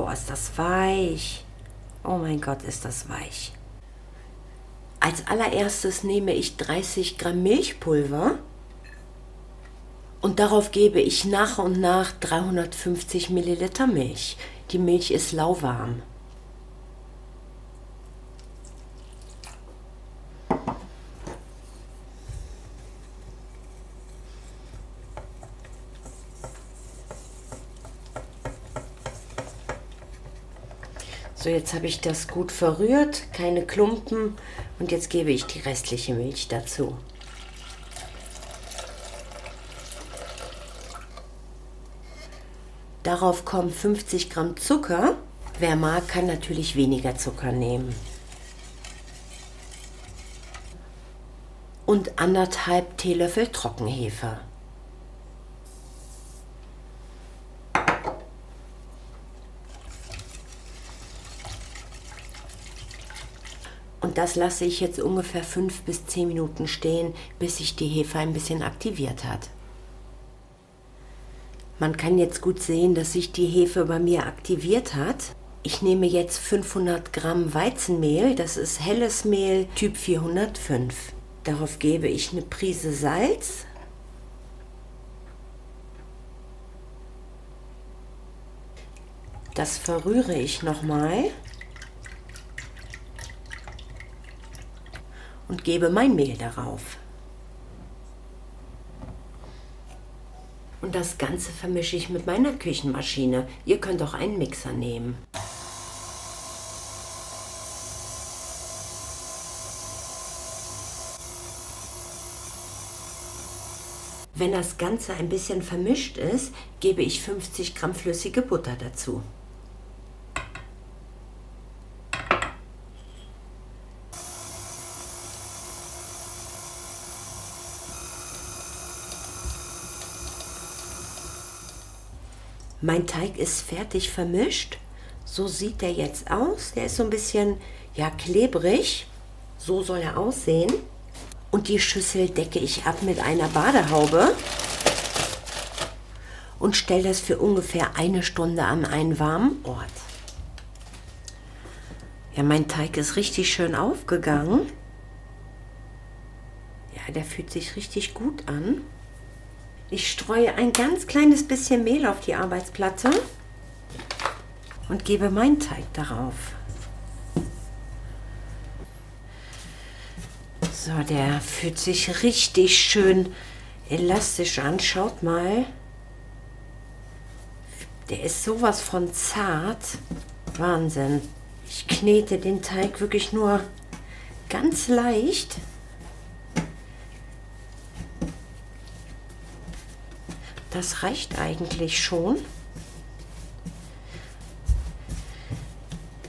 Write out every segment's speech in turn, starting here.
Boah, ist das weich. Oh mein Gott, ist das weich. Als allererstes nehme ich 30 Gramm Milchpulver und darauf gebe ich nach und nach 350 Milliliter Milch. Die Milch ist lauwarm. So, jetzt habe ich das gut verrührt, keine Klumpen, und jetzt gebe ich die restliche Milch dazu. Darauf kommen 50 Gramm Zucker. Wer mag, kann natürlich weniger Zucker nehmen. Und 1,5 Teelöffel Trockenhefe. Und das lasse ich jetzt ungefähr 5 bis 10 Minuten stehen, bis sich die Hefe ein bisschen aktiviert hat. Man kann jetzt gut sehen, dass sich die Hefe bei mir aktiviert hat. Ich nehme jetzt 500 Gramm Weizenmehl, das ist helles Mehl, Typ 405. Darauf gebe ich eine Prise Salz. Das verrühre ich nochmal. Und gebe mein Mehl darauf. Und das Ganze vermische ich mit meiner Küchenmaschine. Ihr könnt auch einen Mixer nehmen. Wenn das Ganze ein bisschen vermischt ist, gebe ich 50 Gramm flüssige Butter dazu. Mein Teig ist fertig vermischt. So sieht der jetzt aus. Der ist so ein bisschen, ja, klebrig. So soll er aussehen. Und die Schüssel decke ich ab mit einer Badehaube und stelle das für ungefähr 1 Stunde an einen warmen Ort. Ja, mein Teig ist richtig schön aufgegangen. Ja, der fühlt sich richtig gut an. Ich streue ein ganz kleines bisschen Mehl auf die Arbeitsplatte und gebe meinen Teig darauf. So, der fühlt sich richtig schön elastisch an. Schaut mal. Der ist sowas von zart. Wahnsinn. Ich knete den Teig wirklich nur ganz leicht. Das reicht eigentlich schon.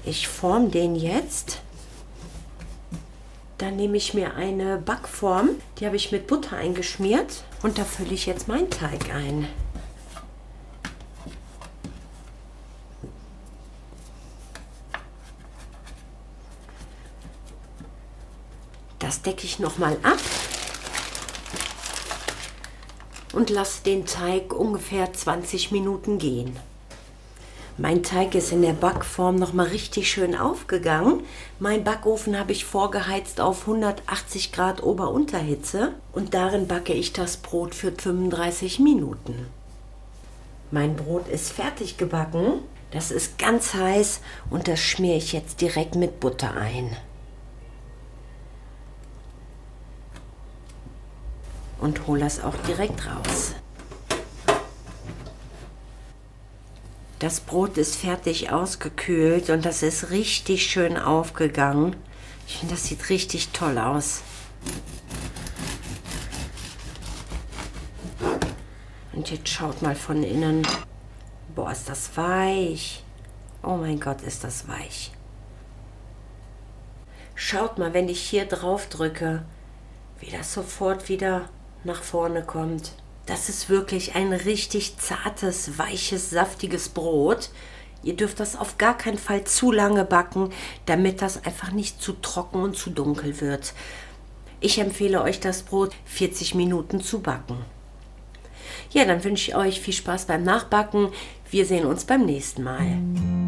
Ich forme den jetzt. Dann nehme ich mir eine Backform, die habe ich mit Butter eingeschmiert, und da fülle ich jetzt meinen Teig ein. Das decke ich nochmal ab und lasse den Teig ungefähr 20 Minuten gehen. Mein Teig ist in der Backform noch mal richtig schön aufgegangen. Mein Backofen habe ich vorgeheizt auf 180 Grad Ober-Unterhitze und darin backe ich das Brot für 35 Minuten. Mein Brot ist fertig gebacken. Das ist ganz heiß und das schmiere ich jetzt direkt mit Butter ein. Und hole das auch direkt raus. Das Brot ist fertig ausgekühlt und das ist richtig schön aufgegangen. Ich finde, das sieht richtig toll aus. Und jetzt schaut mal von innen. Boah, ist das weich. Oh mein Gott, ist das weich. Schaut mal, wenn ich hier drauf drücke, wie das sofort wieder nach vorne kommt. Das ist wirklich ein richtig zartes, weiches, saftiges Brot. Ihr dürft das auf gar keinen Fall zu lange backen, damit das einfach nicht zu trocken und zu dunkel wird. Ich empfehle euch, das Brot 40 Minuten zu backen. Ja, dann wünsche ich euch viel Spaß beim Nachbacken. Wir sehen uns beim nächsten Mal.